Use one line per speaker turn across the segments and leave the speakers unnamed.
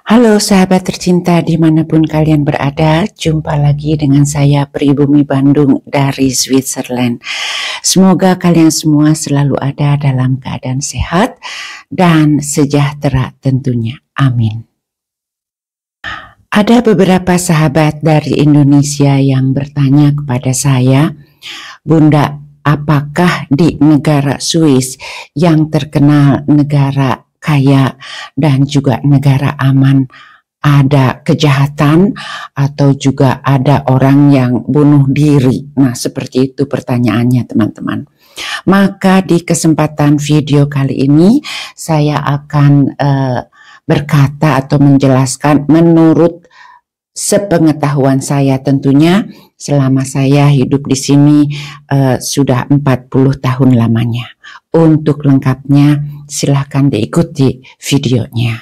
Halo sahabat tercinta dimanapun kalian berada, jumpa lagi dengan saya Pribumi Bandung dari Switzerland. Semoga kalian semua selalu ada dalam keadaan sehat dan sejahtera tentunya. Amin. Ada beberapa sahabat dari Indonesia yang bertanya kepada saya, Bunda, apakah di negara Swiss yang terkenal negara kaya dan juga negara aman ada kejahatan atau juga ada orang yang bunuh diri? Nah, seperti itu pertanyaannya teman-teman. Maka di kesempatan video kali ini saya akan berkata atau menjelaskan menurut sepengetahuan saya tentunya selama saya hidup di sini sudah 40 tahun lamanya. Untuk lengkapnya silahkan diikuti videonya.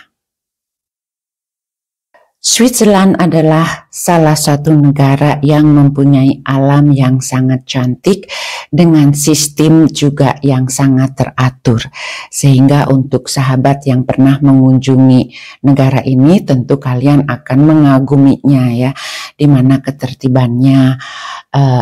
Switzerland adalah salah satu negara yang mempunyai alam yang sangat cantik dengan sistem juga yang sangat teratur. Sehingga untuk sahabat yang pernah mengunjungi negara ini tentu kalian akan mengaguminya ya, di mana ketertibannya,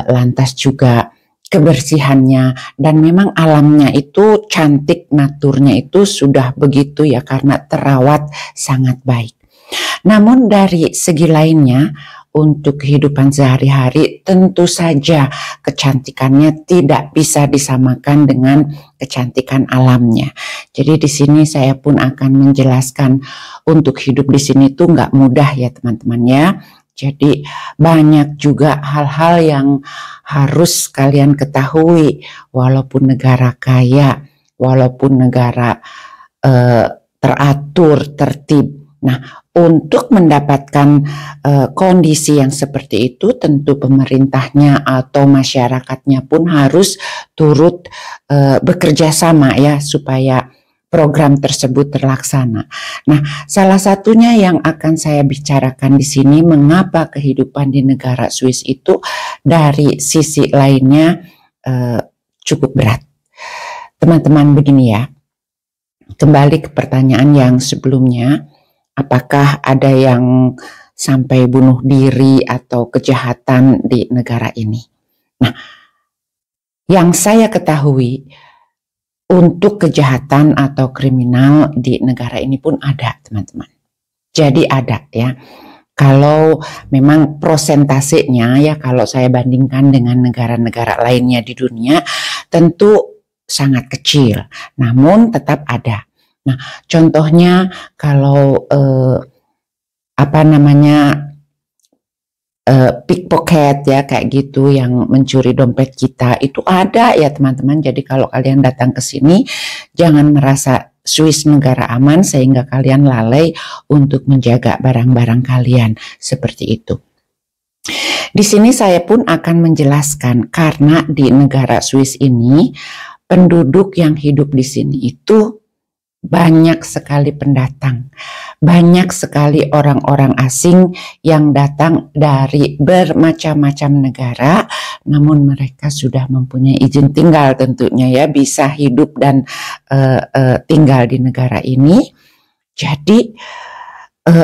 lantas juga kebersihannya, dan memang alamnya itu cantik, naturnya itu sudah begitu ya karena terawat sangat baik. Namun dari segi lainnya untuk kehidupan sehari-hari tentu saja kecantikannya tidak bisa disamakan dengan kecantikan alamnya. Jadi di sini saya pun akan menjelaskan untuk hidup di sini tuh nggak mudah ya teman-teman ya. Jadi banyak juga hal-hal yang harus kalian ketahui walaupun negara kaya, walaupun negara teratur, tertib. Nah, untuk mendapatkan kondisi yang seperti itu tentu pemerintahnya atau masyarakatnya pun harus turut bekerja sama ya supaya program tersebut terlaksana. Nah, salah satunya yang akan saya bicarakan di sini mengapa kehidupan di negara Swiss itu dari sisi lainnya cukup berat. Teman-teman begini ya, kembali ke pertanyaan yang sebelumnya, apakah ada yang sampai bunuh diri atau kejahatan di negara ini? Nah, yang saya ketahui untuk kejahatan atau kriminal di negara ini pun ada teman-teman. Jadi ada ya. Kalau memang prosentasenya ya kalau saya bandingkan dengan negara-negara lainnya di dunia tentu sangat kecil. Namun tetap ada. Nah contohnya kalau pickpocket ya kayak gitu yang mencuri dompet kita itu ada ya teman-teman. Jadi kalau kalian datang ke sini jangan merasa Swiss negara aman sehingga kalian lalai untuk menjaga barang-barang kalian seperti itu. Di sini saya pun akan menjelaskan karena di negara Swiss ini penduduk yang hidup di sini itu banyak sekali pendatang, banyak sekali orang-orang asing yang datang dari bermacam-macam negara, namun mereka sudah mempunyai izin tinggal tentunya ya, bisa hidup dan tinggal di negara ini. Jadi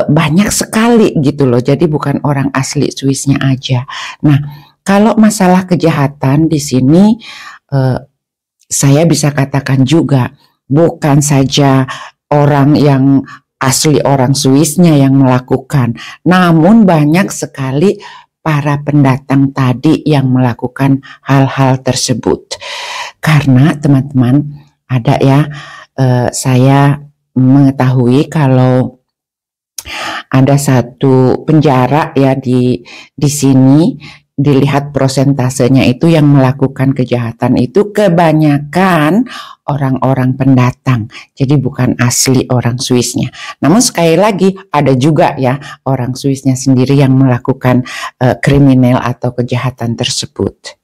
banyak sekali gitu loh, jadi bukan orang asli Swissnya aja. Nah, kalau masalah kejahatan di sini saya bisa katakan juga bukan saja orang yang asli orang Swissnya yang melakukan, namun banyak sekali para pendatang tadi yang melakukan hal-hal tersebut. Karena teman-teman ada ya, saya mengetahui kalau ada satu penjara ya di sini, dilihat prosentasenya itu yang melakukan kejahatan itu kebanyakan orang-orang pendatang, jadi bukan asli orang Swissnya. Namun sekali lagi ada juga ya orang Swissnya sendiri yang melakukan kriminal atau kejahatan tersebut.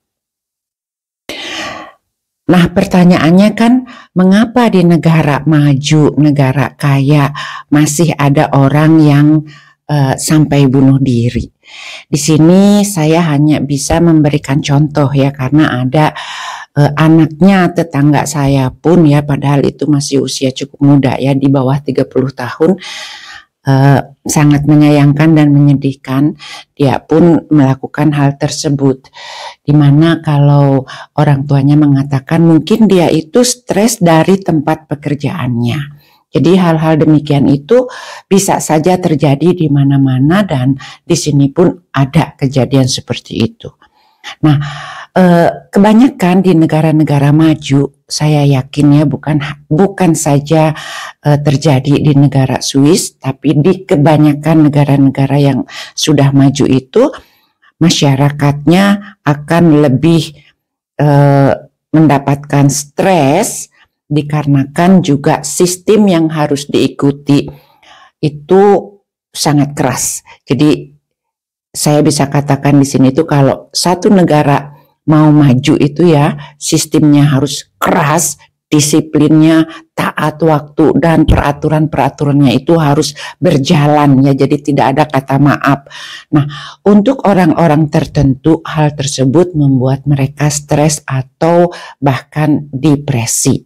Nah pertanyaannya kan mengapa di negara maju, negara kaya masih ada orang yang sampai bunuh diri? Di sini saya hanya bisa memberikan contoh ya karena ada anaknya tetangga saya pun ya, padahal itu masih usia cukup muda ya, di bawah 30 tahun. sangat menyayangkan dan menyedihkan, dia pun melakukan hal tersebut. Dimana kalau orang tuanya mengatakan mungkin dia itu stres dari tempat pekerjaannya. Jadi hal-hal demikian itu bisa saja terjadi di mana-mana, dan di sini pun ada kejadian seperti itu. Nah, kebanyakan di negara-negara maju, saya yakin ya, bukan saja terjadi di negara Swiss, tapi di kebanyakan negara-negara yang sudah maju itu, masyarakatnya akan lebih mendapatkan stres dikarenakan juga sistem yang harus diikuti itu sangat keras. Jadi saya bisa katakan di sini tuh kalau satu negara mau maju itu ya, sistemnya harus keras, disiplinnya taat waktu, dan peraturan-peraturannya itu harus berjalan ya, jadi tidak ada kata maaf. Nah, untuk orang-orang tertentu hal tersebut membuat mereka stres atau bahkan depresi.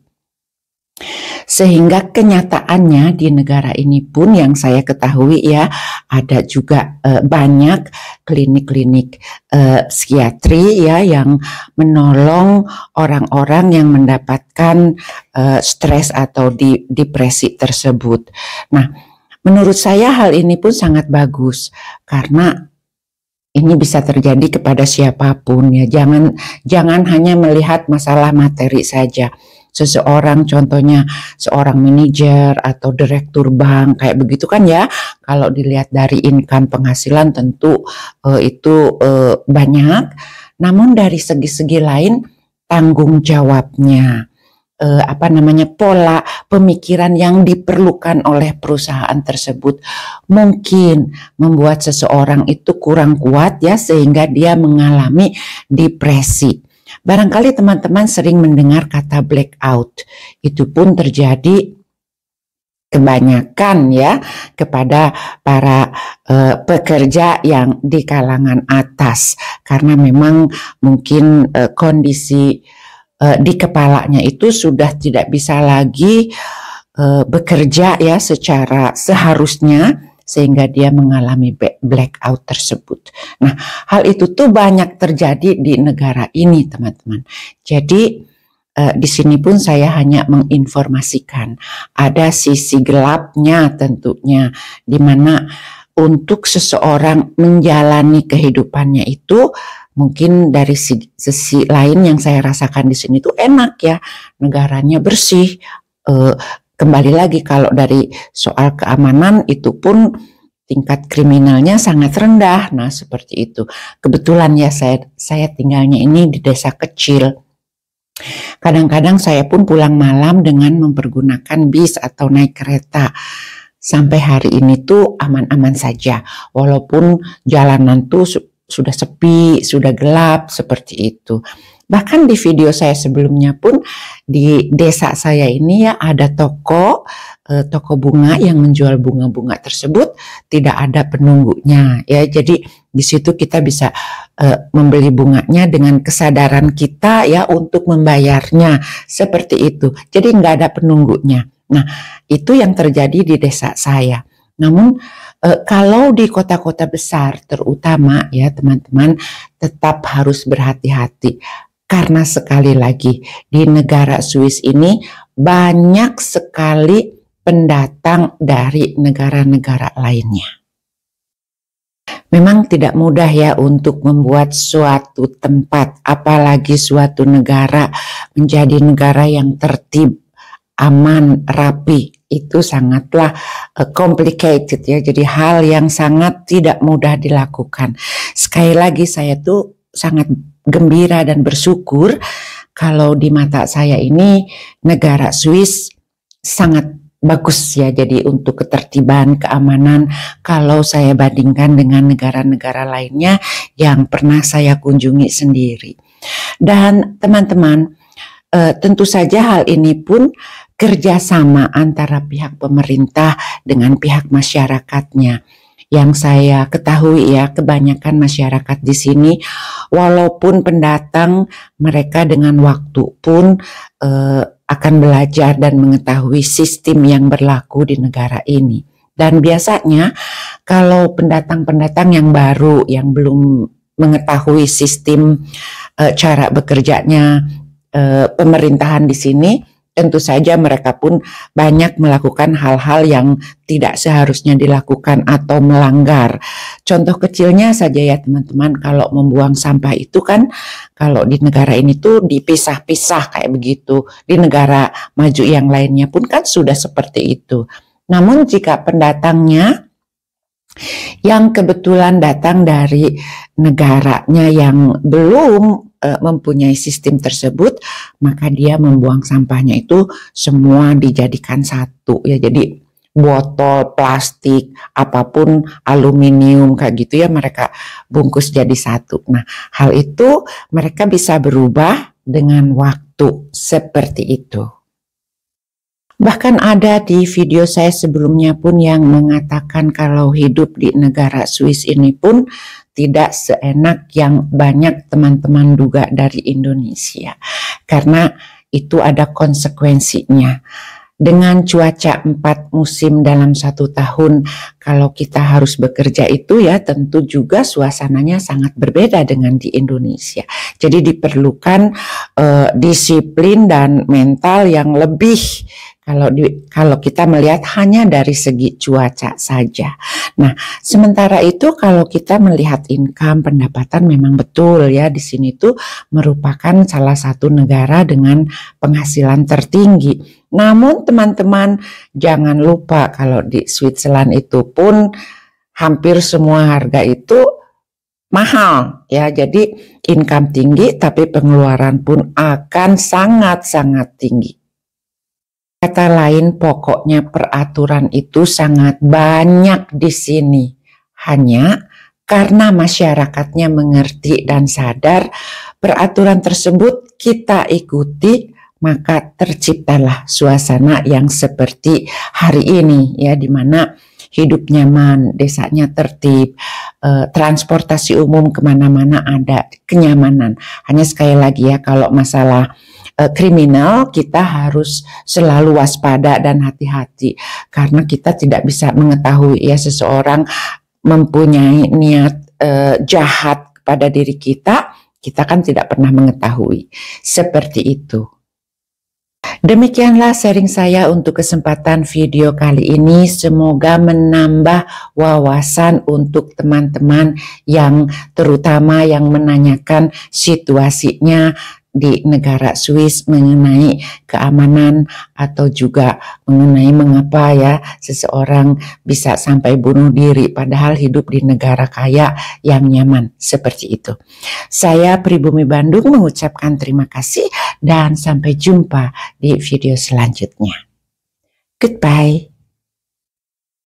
Sehingga kenyataannya di negara ini pun yang saya ketahui ya, ada juga banyak klinik-klinik psikiatri ya yang menolong orang-orang yang mendapatkan stres atau depresi tersebut. Nah, menurut saya hal ini pun sangat bagus karena ini bisa terjadi kepada siapapun ya. Jangan hanya melihat masalah materi saja. Seseorang, contohnya seorang manajer atau direktur bank kayak begitu kan ya, kalau dilihat dari income penghasilan tentu itu banyak, namun dari segi-segi lain tanggung jawabnya, pola pemikiran yang diperlukan oleh perusahaan tersebut mungkin membuat seseorang itu kurang kuat ya, sehingga dia mengalami depresi. Barangkali teman-teman sering mendengar kata blackout. Itu pun terjadi kebanyakan ya kepada para pekerja yang di kalangan atas, karena memang mungkin kondisi di kepalanya itu sudah tidak bisa lagi bekerja ya secara seharusnya, sehingga dia mengalami blackout tersebut. Nah, hal itu tuh banyak terjadi di negara ini, teman-teman. Jadi di sini pun saya hanya menginformasikan ada sisi gelapnya tentunya, di mana untuk seseorang menjalani kehidupannya itu mungkin dari sisi lain yang saya rasakan di sini tuh enak ya, negaranya bersih. Kembali lagi kalau dari soal keamanan itu pun tingkat kriminalnya sangat rendah. Nah, seperti itu. Kebetulan ya saya tinggalnya ini di desa kecil. Kadang-kadang saya pun pulang malam dengan mempergunakan bis atau naik kereta. Sampai hari ini tuh aman-aman saja. Walaupun jalanan tuh sudah sepi, sudah gelap seperti itu. Bahkan di video saya sebelumnya pun di desa saya ini ya ada toko bunga yang menjual bunga-bunga tersebut tidak ada penunggunya ya. Jadi di situ kita bisa membeli bunganya dengan kesadaran kita ya untuk membayarnya seperti itu. Jadi nggak ada penunggunya. Nah, itu yang terjadi di desa saya. Namun kalau di kota-kota besar terutama ya teman-teman, tetap harus berhati-hati. Karena sekali lagi di negara Swiss ini banyak sekali pendatang dari negara-negara lainnya. Memang tidak mudah ya untuk membuat suatu tempat, apalagi suatu negara menjadi negara yang tertib, aman, rapi. Itu sangatlah complicated ya. Jadi hal yang sangat tidak mudah dilakukan. Sekali lagi saya tuh sangat gembira dan bersyukur kalau di mata saya ini negara Swiss sangat bagus ya. Jadi untuk ketertiban, keamanan, kalau saya bandingkan dengan negara-negara lainnya yang pernah saya kunjungi sendiri. Dan teman-teman, tentu saja hal ini pun kerjasama antara pihak pemerintah dengan pihak masyarakatnya. Yang saya ketahui ya, kebanyakan masyarakat di sini walaupun pendatang, mereka dengan waktu pun akan belajar dan mengetahui sistem yang berlaku di negara ini. Dan biasanya kalau pendatang-pendatang yang baru, yang belum mengetahui sistem cara bekerjanya pemerintahan di sini, tentu saja mereka pun banyak melakukan hal-hal yang tidak seharusnya dilakukan atau melanggar. Contoh kecilnya saja ya teman-teman, kalau membuang sampah itu kan kalau di negara ini tuh dipisah-pisah kayak begitu. Di negara maju yang lainnya pun kan sudah seperti itu. Namun jika pendatangnya yang kebetulan datang dari negaranya yang belum mempunyai sistem tersebut, maka dia membuang sampahnya itu semua dijadikan satu ya. Jadi botol, plastik, apapun, aluminium kayak gitu ya, mereka bungkus jadi satu. Nah, hal itu mereka bisa berubah dengan waktu seperti itu. Bahkan ada di video saya sebelumnya pun yang mengatakan kalau hidup di negara Swiss ini pun tidak seenak yang banyak teman-teman duga dari Indonesia. Karena itu ada konsekuensinya. Dengan cuaca 4 musim dalam 1 tahun, kalau kita harus bekerja itu ya tentu juga suasananya sangat berbeda dengan di Indonesia. Jadi diperlukan disiplin dan mental yang lebih kalau kita melihat hanya dari segi cuaca saja. Nah, sementara itu kalau kita melihat income, pendapatan memang betul ya di sini tuh merupakan salah satu negara dengan penghasilan tertinggi. Namun teman-teman jangan lupa kalau di Switzerland itu pun hampir semua harga itu mahal ya. Jadi income tinggi tapi pengeluaran pun akan sangat-sangat tinggi. Kata lain, pokoknya peraturan itu sangat banyak di sini. Hanya karena masyarakatnya mengerti dan sadar peraturan tersebut kita ikuti, maka terciptalah suasana yang seperti hari ini ya, di mana hidup nyaman, desanya tertib, transportasi umum kemana-mana ada, kenyamanan. Hanya sekali lagi ya, kalau masalah kriminal kita harus selalu waspada dan hati-hati karena kita tidak bisa mengetahui ya seseorang mempunyai niat jahat kepada diri kita kan tidak pernah mengetahui seperti itu. Demikianlah sharing saya untuk kesempatan video kali ini. Semoga menambah wawasan untuk teman-teman yang terutama yang menanyakan situasinya di negara Swiss mengenai keamanan atau juga mengenai mengapa ya seseorang bisa sampai bunuh diri padahal hidup di negara kaya yang nyaman seperti itu. Saya Pribumi Bandung mengucapkan terima kasih dan sampai jumpa di video selanjutnya. Goodbye.